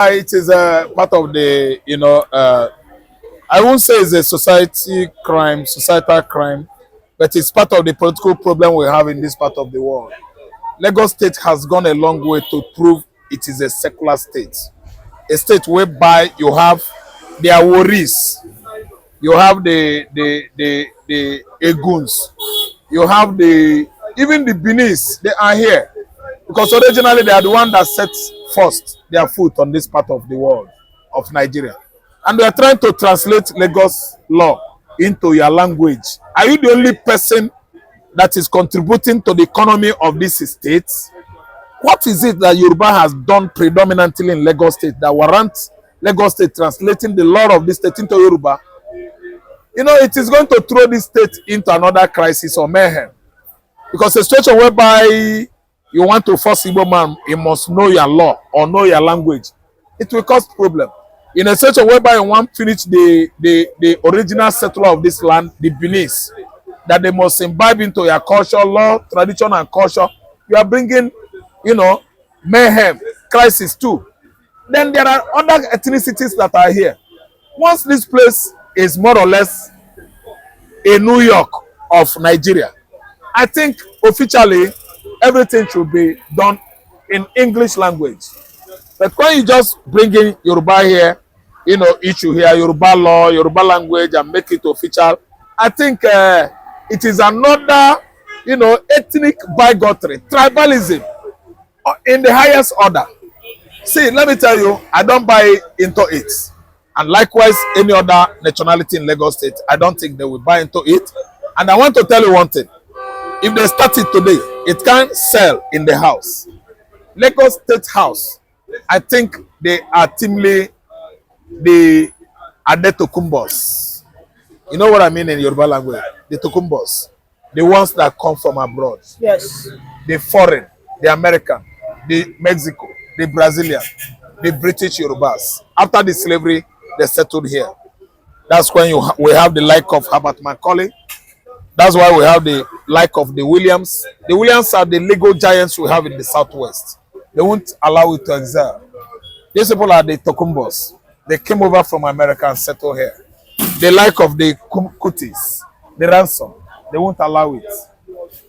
It is a part of the, I won't say it's a societal crime, but it's part of the political problem we have in this part of the world. Lagos State has gone a long way to prove it is a secular state, a state whereby you have their worries, you have the Eguns, you have even the Binis. They are here because originally they are the one that set first their foot on this part of the world of Nigeria, and they are trying to translate Lagos law into your language. Are you the only person that is contributing to the economy of this state? What is it that Yoruba has done predominantly in Lagos State that warrants Lagos State translating the law of this state into Yoruba? It is going to throw this state into another crisis or mayhem. Because a situation whereby you want to force Igbo man, he must know your law or know your language. It will cause problem. In a situation whereby you want to finish the original settler of this land, the Binis, that they must imbibe into your culture, law, tradition, and culture, you are bringing, mayhem, crisis too. Then there are other ethnicities that are here. Once this place is more or less a New York of Nigeria, I think officially everything should be done in English language. But when you just bring in Yoruba here, issue here, Yoruba law, Yoruba language, and make it official, I think it is another, ethnic bigotry, tribalism in the highest order. See, let me tell you, I don't buy into it. And likewise, any other nationality in Lagos State, I don't think they will buy into it. And I want to tell you one thing. If they start it today, it can't sell in the house. Lagos State House, I think they are teamly the Adetokumbos. You know what I mean in Yoruba language? The Tokumbos. The ones that come from abroad. Yes. The foreign, the American, the Mexico, the Brazilian, the British Yoruba'S. After the slavery, they settled here. That's when we have the like of Herbert Macaulay. That's why we have the like of the Williams. The Williams are the legal giants we have in the Southwest. They won't allow it to exile. These people are the Tokumbos. They came over from America and settled here. The like of the Kutis, the ransom, they won't allow it.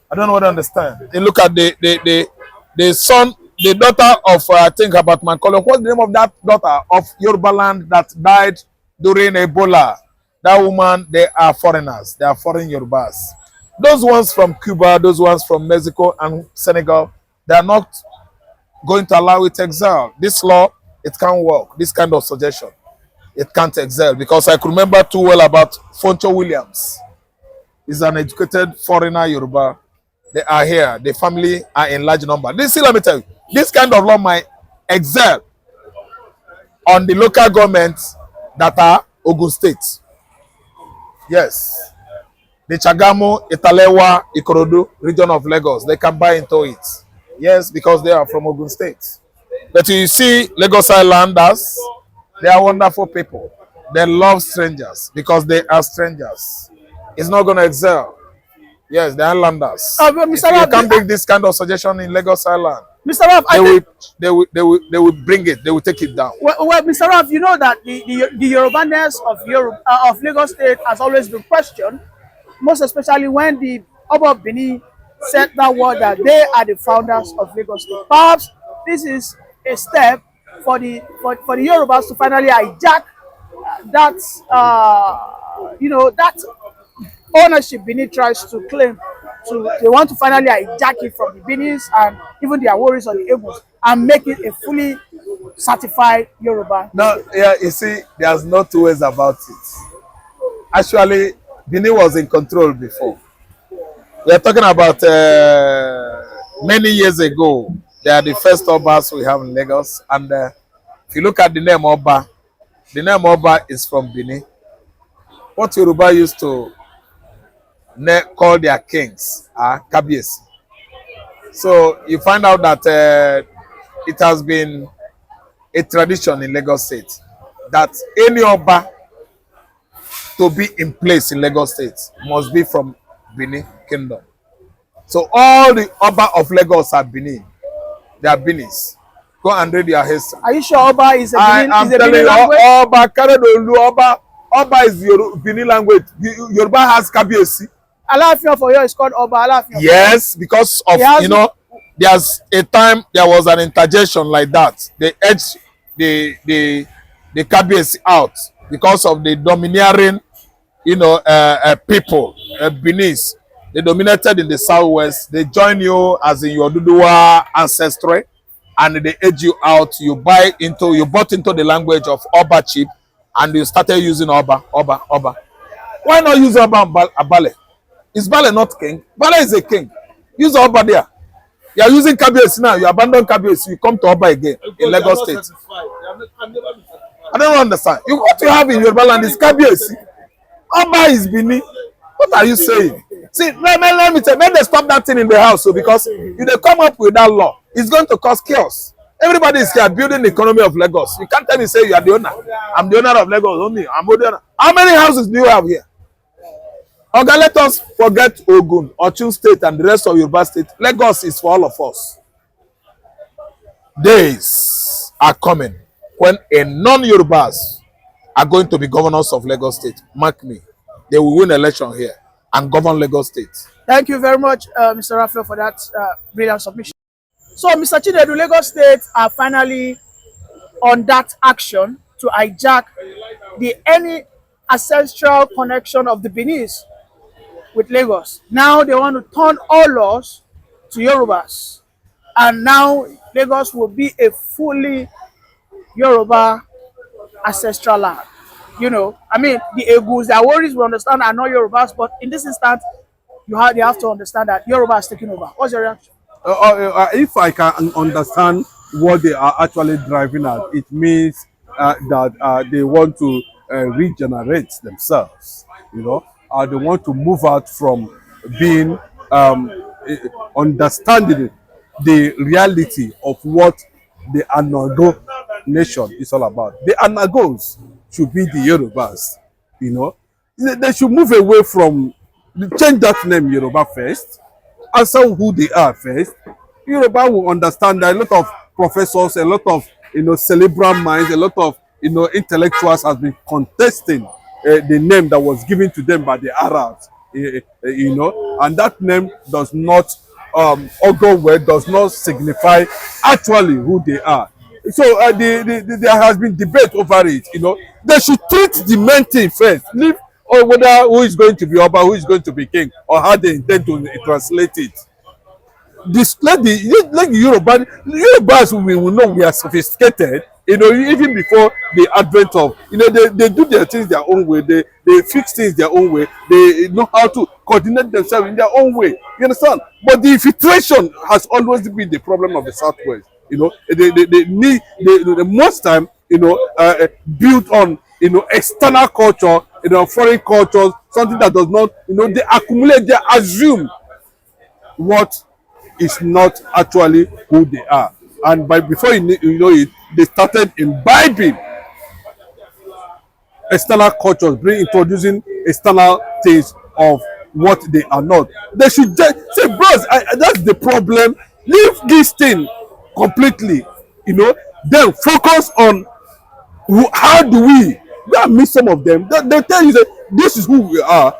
I don't know what to understand. They look at the son, the daughter of, I think, Herbert Macaulay. What's the name of that daughter of Yoruba land that died during Ebola? That woman, they are foreigners. They are foreign Yoruba'S. Those ones from Cuba, those ones from Mexico and Senegal, they are not going to allow it to exile. This law, it can't work. This kind of suggestion, it can't exile. Because I could remember too well about Foncho Williams. He's an educated foreigner Yoruba. They are here. The family are in large number. Let me tell you, this kind of law might exile on the local governments that are Ogun State. Yes. The Chagamo, Italewa, Ikorodu region of Lagos, they can buy into it. Yes, because they are from Ogun State. But you see, Lagos Islanders, they are wonderful people. They love strangers because they are strangers. It's not going to excel. Yes, the Islanders. Mr. You can't make this kind of suggestion in Lagos Island. Mr. Raf, they will bring it. They will take it down. Well, Mr. Raf, you know that the Yorubaness of Lagos State has always been questioned, most especially when the Oba of Benin said that word that they are the founders of Lagos State. Perhaps this is a step for the Yorubas to finally hijack that that ownership Benin tries to claim. They want to finally hijack it from the Binis and even their worries on the Eguns and make it a fully certified Yoruba. No, yeah, you see, there's no two ways about it. Actually, Benin was in control before. We are talking about many years ago. They are the first Obas we have in Lagos. And if you look at the name Oba is from Benin. What Yoruba used to call their kings are Kabiesi. So you find out that it has been a tradition in Lagos State that any Oba to be in place in Lagos State must be from Benin Kingdom. So all the Oba of Lagos are Benin. They are Binis. Go and read your history. Are you sure Oba is a I Benin, am is a telling Benin you, language? Oba Karedolu, Oba is Benin language. Yoruba has Kabiyesi. Alaafin of Oyo is called Oba Alaafin of Oyo. Yes, because of, He has there's a time there was an interjection like that. They edged the Kabiyesi out because of the domineering, people, Binis. They dominated in the southwest. They join you as in your Duduwa ancestry, and they edge you out. You bought into the language of Oba chip, and you started using Oba. Why not use Oba and Abale? Is Bale not king? Bale is a king. Use Oba there. You are using Kabiyesi now. You abandon Kabiyesi. You come to Oba again in Lagos State. I don't understand. What you have in Yoruba land is Kabiyesi. Oba is Bini. What are you saying? See, let me tell you, let them stop that thing in the house, so because if they come up with that law, it's going to cause chaos. Everybody is here building the economy of Lagos. You can't tell me say you are the owner. I'm the owner of Lagos only. I'm the owner. How many houses do you have here? Okay, let us forget Ogun, Ochun State, and the rest of Yoruba State. Lagos is for all of us. Days are coming when a non-Yorubas are going to be governors of Lagos State. Mark me. They will win election here and govern Lagos State. Thank you very much, Mr. Raphael, for that brilliant submission. So, Mr. Chinedu, Lagos State are finally on that action to hijack any ancestral connection of the Binis with Lagos. Now they want to turn all laws to Yoruba'S. And now Lagos will be a fully Yoruba ancestral land. I mean, the Egus, their worries we understand are not Yoruba'S, but in this instance, they have to understand that Yoruba is taking over. What's your reaction? If I can understand what they are actually driving at, it means that they want to regenerate themselves. They want to move out from being understanding the reality of what the Anago nation is all about. The Anagos should be the Yoruba'S. They should move away from change that name Yoruba first, answer who they are first. Yoruba will understand that a lot of professors, a lot of cerebral minds, a lot of intellectuals has been contesting the name that was given to them by the Arabs. And that name does not augur well, does not signify actually who they are. So there has been debate over it. They should treat the main thing first. Leave whether who is going to be Oba, who is going to be king, or how they intend to translate it. Display like Yoruba'S we will know we are sophisticated. Even before the advent of they do their things their own way. They fix things their own way. They know how to coordinate themselves in their own way. You understand? But the infiltration has always been the problem of the Southwest. They need the most time built on external culture, foreign cultures, something that does not they accumulate, they assume what is not actually who they are, and before you know it, they started imbibing external cultures, introducing external things of what they are not. They should just say, bros, that's the problem. Leave this thing completely. Then focus on how do we meet some of them. They tell you that this is who we are.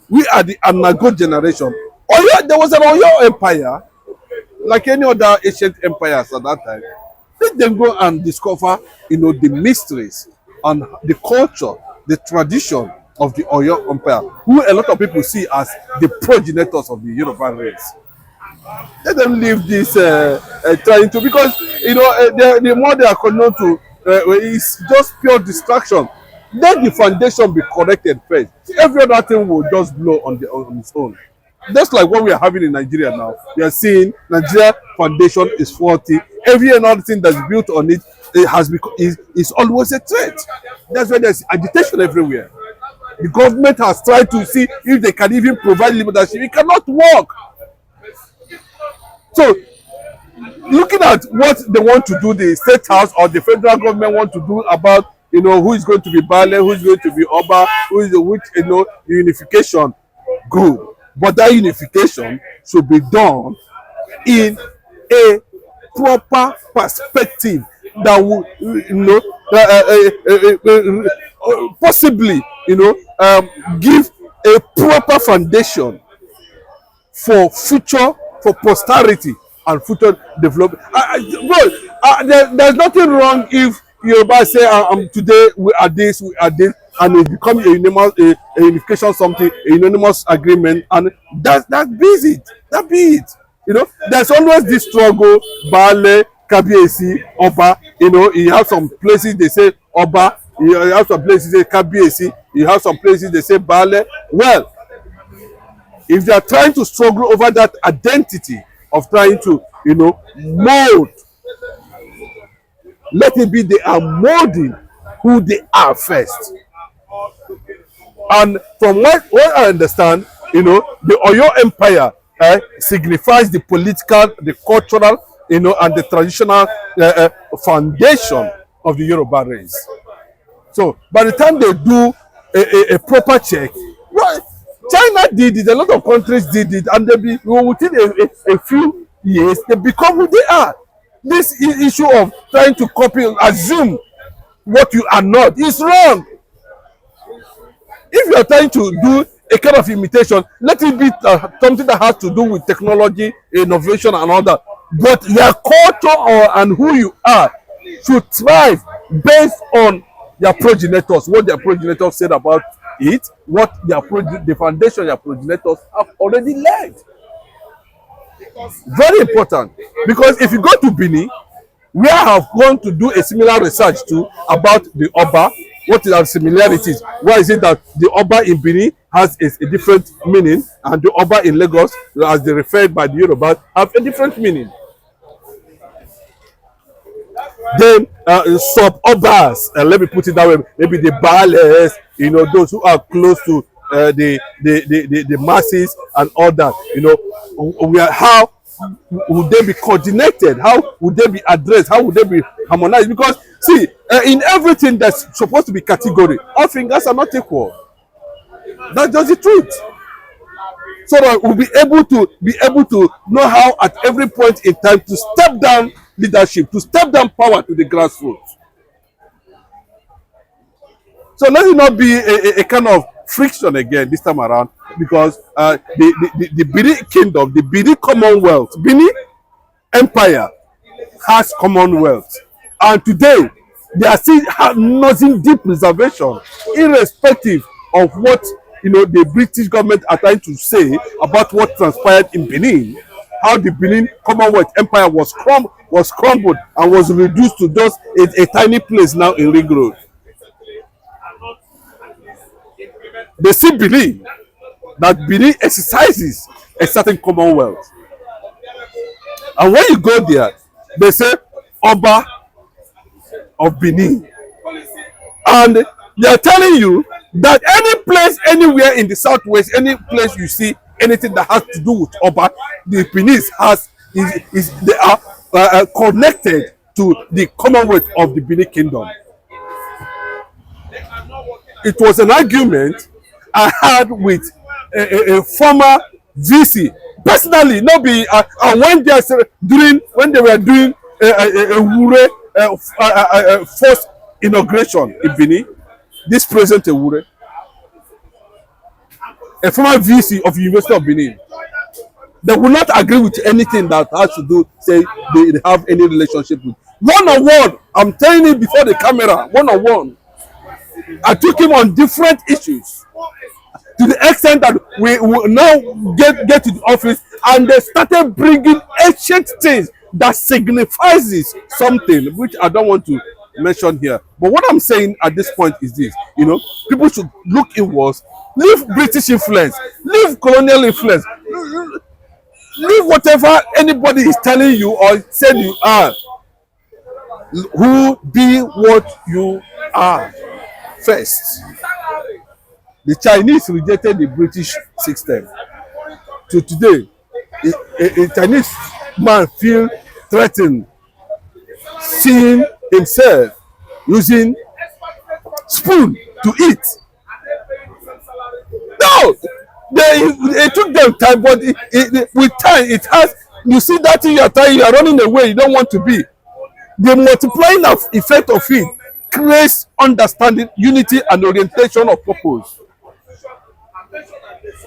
We are the Anago generation. There was an Oyo Empire, like any other ancient empires at that time. Let them go and discover, the mysteries and the culture, the tradition of the Oyo Empire, who a lot of people see as the progenitors of the Yoruba race. Let them leave this trying to, because the more they are known to, it's just pure distraction. Let the foundation be corrected first. Every other thing will just blow on its own. Just like what we are having in Nigeria now. We are seeing Nigeria foundation is faulty. Every another thing that's built on it, is always a threat. That's why there's agitation everywhere. The government has tried to see if they can even provide leadership. It cannot work. So, looking at what they want to do, the state house or the federal government want to do about who is going to be Bale, who is going to be Oba, unification, good. But that unification should be done in a proper perspective that will, possibly, give a proper foundation for future, for posterity and future development. There's nothing wrong if Yoruba say, today we are this, and it become a unification, something, a unanimous agreement, and that be it. That be it. There's always this struggle, Baale, Kabiyesi, Oba. You have some places they say Oba, you have some places they say Kabiyesi, you have some places they say Baale. Well, if they are trying to struggle over that identity of trying to, mold, let it be they are molding who they are first. And from what I understand, the Oyo Empire signifies the political, the cultural, and the traditional foundation of the Yoruba race. So by the time they do a proper check, right, China did it, a lot of countries did it, and within a few years, they become who they are. This issue of trying to copy, assume what you are not is wrong. If you are trying to do a kind of imitation, let it be something that has to do with technology, innovation, and all that. But your culture and who you are should thrive based on their progenitors, what their progenitors said about it, what the foundation their progenitors have already laid. Very important, because if you go to Benin, we have gone to do a similar research too about the Oba. What are the similarities? Why is it that the Oba in Benin has a different meaning, and the Oba in Lagos, as they referred by the Yoruba'S, have a different meaning? Then sub-Obas, let me put it that way, maybe the Baales, those who are close to the masses and all that, how would they be coordinated? How would they be addressed? How would they be harmonized? Because see, in everything that's supposed to be category, all fingers are not equal. That's just the truth. So that we'll be able to know how at every point in time to step down leadership, to step down power to the grassroots. So let it not be a kind of friction again this time around, because the Bini kingdom, the Bini Commonwealth, Bini Empire has Commonwealth, and today they are still nothing deep reservation, irrespective of what the British government are trying to say about what transpired in Benin, how the Benin Commonwealth Empire was crumbled and was reduced to just a tiny place now in Ring Road. They still believe that Benin exercises a certain Commonwealth. And when you go there, they say Oba of Benin. And they are telling you that any place, anywhere in the southwest, any place you see anything that has to do with Oba, the Binis they are connected to the Commonwealth of the Benin Kingdom. It was an argument I had with a former VC personally. Not be and when they were doing a first inauguration in Benin, this present Ewure, a former VC of the University of Benin, they will not agree with anything that has to do, say they have any relationship with. One on one, I'm telling you before the camera, one on one, I took him on different issues, to the extent that we will now get to the office and they started bringing ancient things that signifies something which I don't want to mention here. But what I'm saying at this point is this: people should look inwards, leave British influence, leave colonial influence, leave whatever anybody is telling you or said you are. Who be what you are first. The Chinese rejected the British system. So today, a Chinese man feels threatened seeing himself using spoon to eat. No, it took them time, but with time it has You see that thing you are trying, you are running away, you don't want to be. The multiplying of effect of it creates understanding, unity, and orientation of purpose.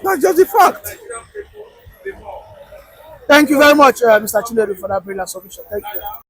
That's just the fact. Thank you very much, Mr. Chinedu, for that brilliant submission. Thank you.